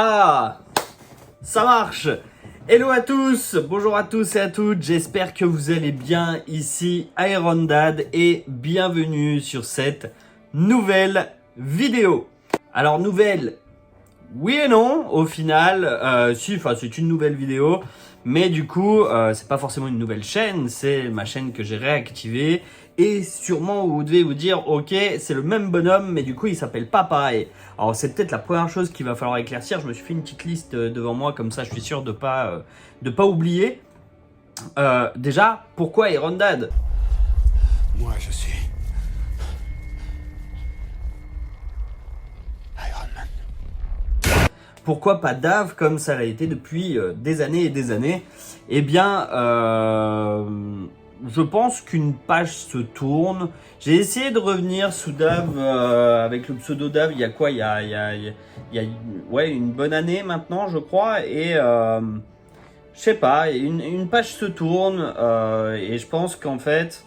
Ah, ça marche. Hello à tous, bonjour à tous et à toutes, j'espère que vous allez bien. Ici Iron Dad et bienvenue sur cette nouvelle vidéo. Alors nouvelle, oui et non au final, c'est une nouvelle vidéo, mais du coup c'est pas forcément une nouvelle chaîne, c'est ma chaîne que j'ai réactivée. Et sûrement vous devez vous dire, ok, c'est le même bonhomme, mais du coup il s'appelle pas pareil. Alors c'est peut-être la première chose qu'il va falloir éclaircir. Je me suis fait une petite liste devant moi, comme ça je suis sûr de pas oublier. Déjà, pourquoi Iron Dad? Moi, je suis Iron Man. Pourquoi pas Dave comme ça l'a été depuis des années et des années? Eh bien, je pense qu'une page se tourne. J'ai essayé de revenir sous Dave avec le pseudo Dave. Il y a quoi? Il y a ouais, une bonne année maintenant, je crois. Et je sais pas, une page se tourne et je pense qu'en fait,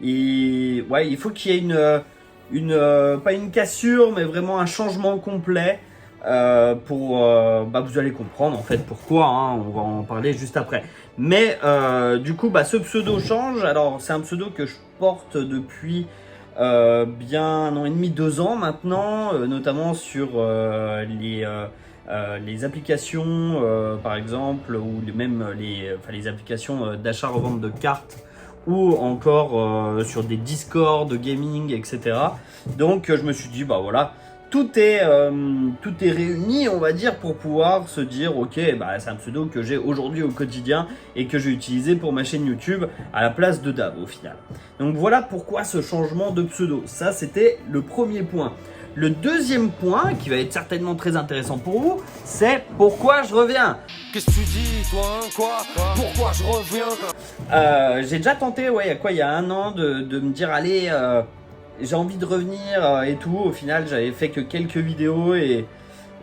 il faut qu'il y ait pas une cassure, mais vraiment un changement complet. Vous allez comprendre en fait pourquoi, hein, on va en parler juste après. Mais du coup, ce pseudo change. Alors, c'est un pseudo que je porte depuis bien 1 an et demi, 2 ans maintenant, notamment sur les applications, par exemple, ou même les applications d'achat-revente de cartes, ou encore sur des Discord de gaming, etc. Donc, je me suis dit, voilà. Tout est réuni, on va dire, pour pouvoir se dire, ok, c'est un pseudo que j'ai aujourd'hui au quotidien et que j'ai utilisé pour ma chaîne YouTube à la place de Dave au final. Donc voilà pourquoi ce changement de pseudo. Ça, c'était le premier point. Le deuxième point, qui va être certainement très intéressant pour vous, c'est pourquoi je reviens. Qu'est-ce que tu dis, toi, hein, quoi Pourquoi je reviens J'ai déjà tenté, il y a 1 an, de me dire, allez... j'ai envie de revenir et tout. Au final, j'avais fait que quelques vidéos et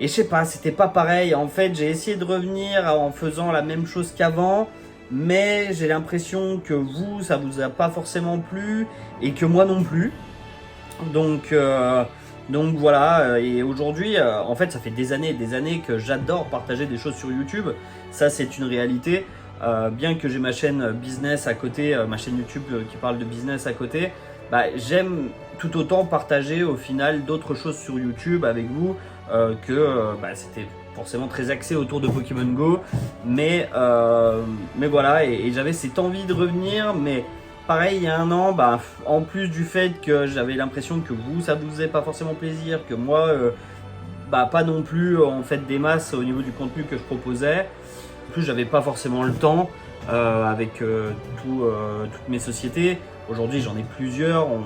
je sais pas, c'était pas pareil. En fait, j'ai essayé de revenir en faisant la même chose qu'avant, mais j'ai l'impression que vous, ça vous a pas forcément plu et que moi non plus. Donc voilà. Et aujourd'hui, en fait, ça fait des années et des années que j'adore partager des choses sur YouTube. Ça, c'est une réalité. Bien que j'ai ma chaîne business à côté, ma chaîne YouTube qui parle de business à côté. J'aime tout autant partager au final d'autres choses sur YouTube avec vous c'était forcément très axé autour de Pokémon Go, mais voilà, et j'avais cette envie de revenir, mais pareil il y a 1 an, en plus du fait que j'avais l'impression que vous, ça vous faisait pas forcément plaisir, que moi pas non plus en fait des masses au niveau du contenu que je proposais. En plus j'avais pas forcément le temps avec toutes mes sociétés. Aujourd'hui, j'en ai plusieurs, on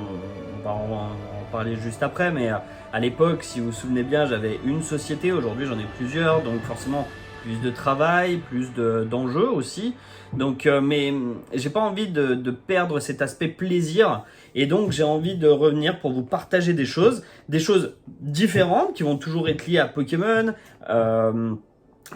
va en parler juste après, mais à l'époque, si vous vous souvenez bien, j'avais une société, aujourd'hui j'en ai plusieurs, donc forcément plus de travail, plus d'enjeux aussi. Donc, mais j'ai pas envie de perdre cet aspect plaisir, et donc j'ai envie de revenir pour vous partager des choses différentes qui vont toujours être liées à Pokémon,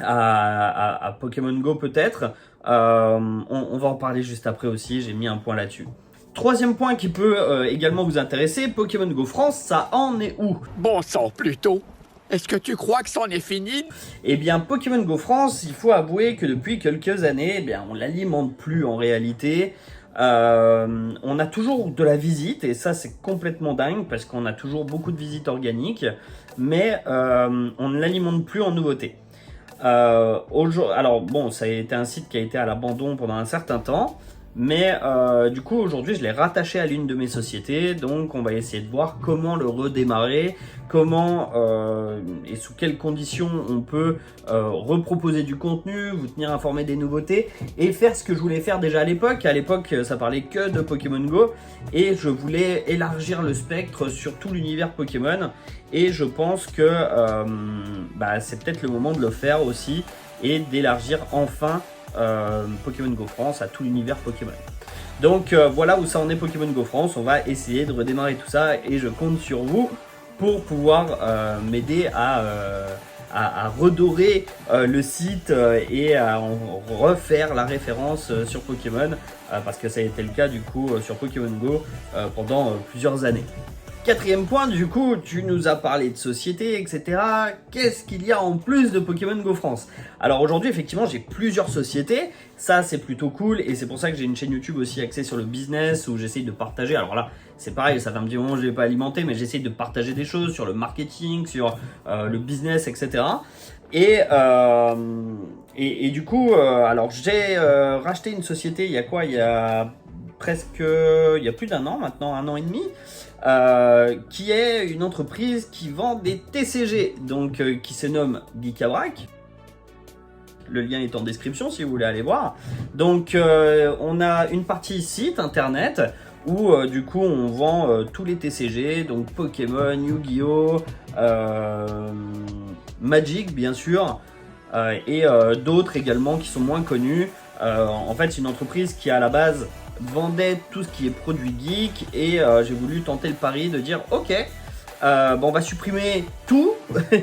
à Pokémon Go peut-être. On va en parler juste après aussi, j'ai mis un point là-dessus. Troisième point qui peut également vous intéresser, Pokémon Go France, ça en est où? Bon sang, plutôt. Est-ce que tu crois que c'en est fini? Eh bien, Pokémon Go France, il faut avouer que depuis quelques années, on l'alimente plus en réalité. On a toujours de la visite, et ça c'est complètement dingue, parce qu'on a toujours beaucoup de visites organiques, mais on ne l'alimente plus en nouveautés. Alors bon, ça a été un site qui a été à l'abandon pendant un certain temps, mais du coup aujourd'hui je l'ai rattaché à l'une de mes sociétés, donc on va essayer de voir comment le redémarrer, comment et sous quelles conditions on peut reproposer du contenu, vous tenir informé des nouveautés et faire ce que je voulais faire déjà à l'époque. À l'époque ça parlait que de Pokémon Go et je voulais élargir le spectre sur tout l'univers Pokémon, et je pense que c'est peut-être le moment de le faire aussi et d'élargir enfin Pokémon Go France à tout l'univers Pokémon. Donc voilà où ça en est Pokémon Go France. On va essayer de redémarrer tout ça et je compte sur vous pour pouvoir m'aider à redorer le site et à en refaire la référence sur Pokémon parce que ça a été le cas du coup sur Pokémon Go pendant plusieurs années. 4e point, du coup, tu nous as parlé de société, etc. Qu'est-ce qu'il y a en plus de Pokémon Go France? Alors aujourd'hui, effectivement, j'ai plusieurs sociétés. Ça, c'est plutôt cool. Et c'est pour ça que j'ai une chaîne YouTube aussi axée sur le business où j'essaye de partager. Alors là, c'est pareil, ça fait un petit moment que je ne l'ai pas alimenté, mais j'essaye de partager des choses sur le marketing, sur le business, etc. Et du coup, alors j'ai racheté une société il y a quoi? Il y a plus d'un an maintenant, 1 an et demi. Qui est une entreprise qui vend des TCG, donc qui se nomme Geekabrac. Le lien est en description si vous voulez aller voir. Donc on a une partie site internet où du coup on vend tous les TCG, donc Pokémon, Yu-Gi-Oh, Magic bien sûr, et d'autres également qui sont moins connus. En fait, c'est une entreprise qui à la base vendait tout ce qui est produit geek et j'ai voulu tenter le pari de dire ok, bon, on va supprimer tout,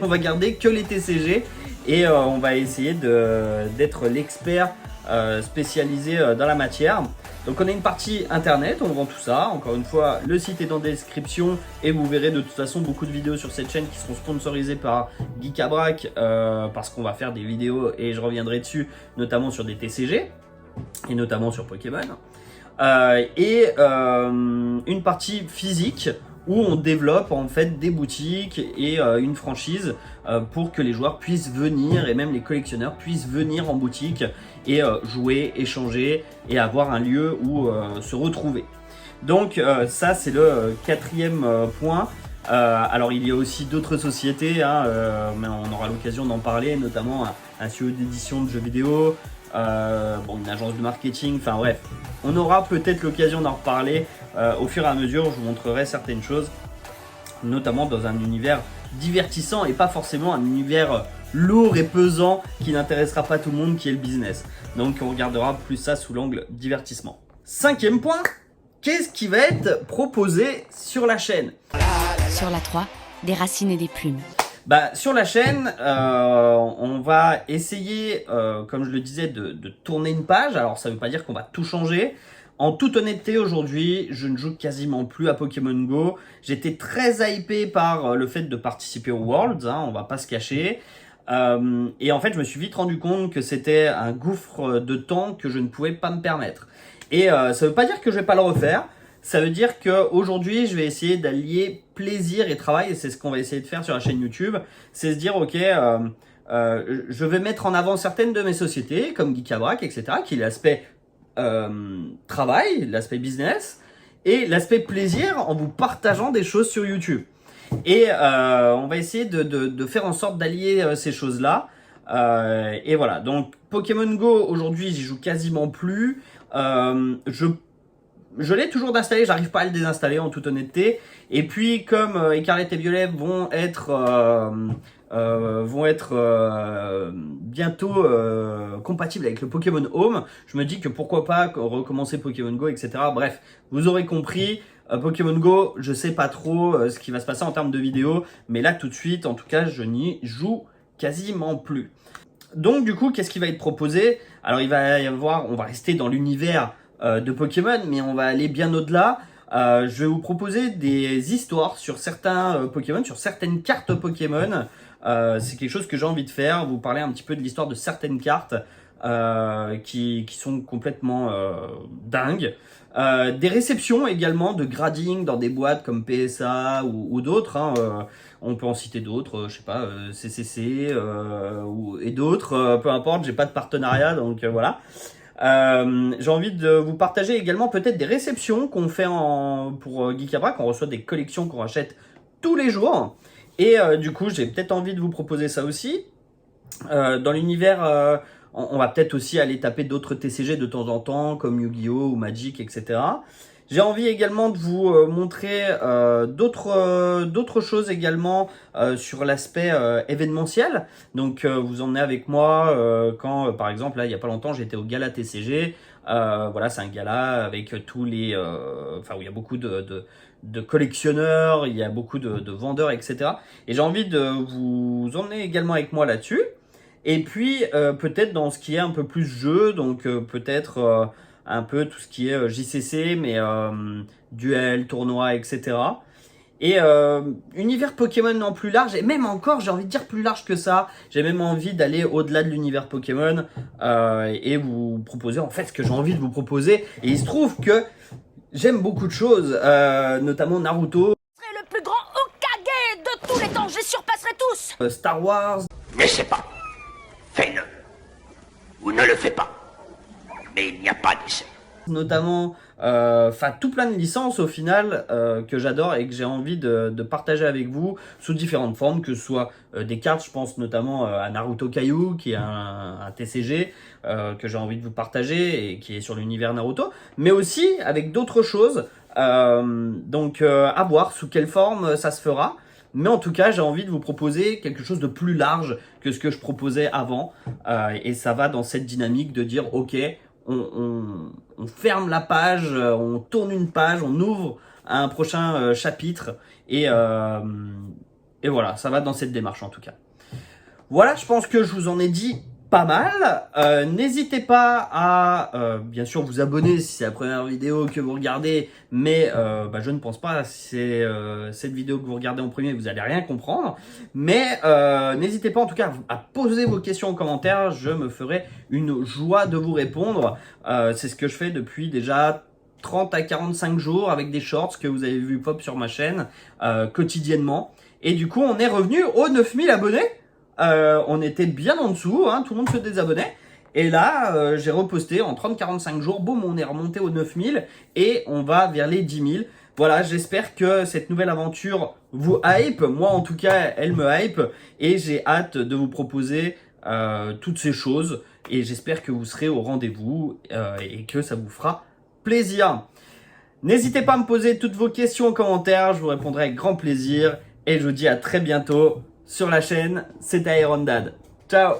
on va garder que les TCG et on va essayer d'être l'expert spécialisé dans la matière. Donc on a une partie internet, on vend tout ça. Encore une fois, le site est dans la description et vous verrez de toute façon beaucoup de vidéos sur cette chaîne qui seront sponsorisées par Geekabrac parce qu'on va faire des vidéos et je reviendrai dessus, notamment sur des TCG et notamment sur Pokémon. Une partie physique où on développe en fait des boutiques et une franchise pour que les joueurs puissent venir et même les collectionneurs puissent venir en boutique et jouer, échanger et avoir un lieu où se retrouver. Donc ça c'est le 4e point. Alors il y a aussi d'autres sociétés, hein, mais on aura l'occasion d'en parler, notamment un studio d'édition de jeux vidéo, une agence de marketing, enfin bref, on aura peut-être l'occasion d'en reparler au fur et à mesure. Je vous montrerai certaines choses, notamment dans un univers divertissant et pas forcément un univers lourd et pesant qui n'intéressera pas tout le monde, qui est le business. Donc on regardera plus ça sous l'angle divertissement. 5e point, qu'est-ce qui va être proposé sur la chaîne? Sur la 3, des racines et des plumes. Sur la chaîne, on va essayer, comme je le disais, de tourner une page. Alors ça ne veut pas dire qu'on va tout changer. En toute honnêteté, aujourd'hui, je ne joue quasiment plus à Pokémon Go. J'étais très hypé par le fait de participer aux Worlds, hein, on va pas se cacher. Et en fait, je me suis vite rendu compte que c'était un gouffre de temps que je ne pouvais pas me permettre. Et ça ne veut pas dire que je vais pas le refaire. Ça veut dire qu'aujourd'hui, je vais essayer d'allier plaisir et travail, et c'est ce qu'on va essayer de faire sur la chaîne YouTube. C'est se dire, ok, je vais mettre en avant certaines de mes sociétés, comme Geekabrac, etc., qui est l'aspect travail, l'aspect business, et l'aspect plaisir en vous partageant des choses sur YouTube. Et on va essayer de faire en sorte d'allier ces choses-là. Et voilà, donc Pokémon Go, aujourd'hui, j'y joue quasiment plus. Je l'ai toujours d'installer, j'arrive pas à le désinstaller en toute honnêteté. Et puis comme Écarlate et Violet vont être bientôt compatibles avec le Pokémon Home, je me dis que pourquoi pas recommencer Pokémon Go, etc. Bref, vous aurez compris, Pokémon Go, je sais pas trop ce qui va se passer en termes de vidéos, mais là tout de suite, en tout cas, je n'y joue quasiment plus. Donc du coup, qu'est-ce qui va être proposé? Alors il va y avoir, on va rester dans l'univers de Pokémon, mais on va aller bien au-delà. Je vais vous proposer des histoires sur certains Pokémon, sur certaines cartes Pokémon. C'est quelque chose que j'ai envie de faire, vous parler un petit peu de l'histoire de certaines cartes qui sont complètement dingues. Des réceptions également de grading dans des boîtes comme PSA ou d'autres, hein, on peut en citer d'autres, je sais pas, CCC et d'autres, peu importe, j'ai pas de partenariat, donc voilà. J'ai envie de vous partager également peut-être des réceptions qu'on fait pour Geekabrac, on reçoit des collections qu'on rachète tous les jours. Et du coup, j'ai peut-être envie de vous proposer ça aussi. Dans l'univers, on va peut-être aussi aller taper d'autres TCG de temps en temps, comme Yu-Gi-Oh! Ou Magic, etc. J'ai envie également de vous montrer d'autres choses également sur l'aspect événementiel. Donc vous emmenez avec moi quand, par exemple, là, il n'y a pas longtemps, j'étais au Gala TCG. Voilà, c'est un gala avec tous les... où il y a beaucoup de collectionneurs, il y a beaucoup de vendeurs, etc. Et j'ai envie de vous emmener également avec moi là-dessus. Et puis, peut-être dans ce qui est un peu plus jeu, donc peut-être un peu tout ce qui est JCC, mais duel, tournoi, etc. Et univers Pokémon en plus large, et même encore, j'ai envie de dire plus large que ça. J'ai même envie d'aller au-delà de l'univers Pokémon et vous proposer en fait ce que j'ai envie de vous proposer. Et il se trouve que j'aime beaucoup de choses, notamment Naruto. Je serai le plus grand Hokage de tous les temps, je les surpasserai tous. Star Wars. N'essaie pas. Fais-le. Ou ne le fais pas. Mais il n'y a pas d'essai. Notamment, tout plein de licences au final que j'adore et que j'ai envie de partager avec vous sous différentes formes, que ce soit des cartes, je pense notamment à Naruto Kaiju qui est un TCG que j'ai envie de vous partager et qui est sur l'univers Naruto, mais aussi avec d'autres choses, donc à voir sous quelle forme ça se fera. Mais en tout cas, j'ai envie de vous proposer quelque chose de plus large que ce que je proposais avant, et ça va dans cette dynamique de dire ok, on ferme la page, on tourne une page, on ouvre un prochain chapitre et voilà, ça va dans cette démarche en tout cas. Voilà, je pense que je vous en ai dit pas mal. N'hésitez pas à bien sûr vous abonner si c'est la première vidéo que vous regardez, mais je ne pense pas, si c'est cette vidéo que vous regardez en premier, vous n'allez rien comprendre. Mais n'hésitez pas en tout cas à poser vos questions en commentaire, je me ferai une joie de vous répondre. C'est ce que je fais depuis déjà 30 à 45 jours avec des shorts que vous avez vu pop sur ma chaîne quotidiennement. Et du coup, on est revenu aux 9000 abonnés. On était bien en dessous, hein, tout le monde se désabonnait. Et là, j'ai reposté en 30-45 jours, boum, on est remonté aux 9000 et on va vers les 10 000. Voilà, j'espère que cette nouvelle aventure vous hype. Moi, en tout cas, elle me hype et j'ai hâte de vous proposer toutes ces choses. Et j'espère que vous serez au rendez-vous et que ça vous fera plaisir. N'hésitez pas à me poser toutes vos questions en commentaire, je vous répondrai avec grand plaisir. Et je vous dis à très bientôt sur la chaîne, c'était Iron Dad. Ciao!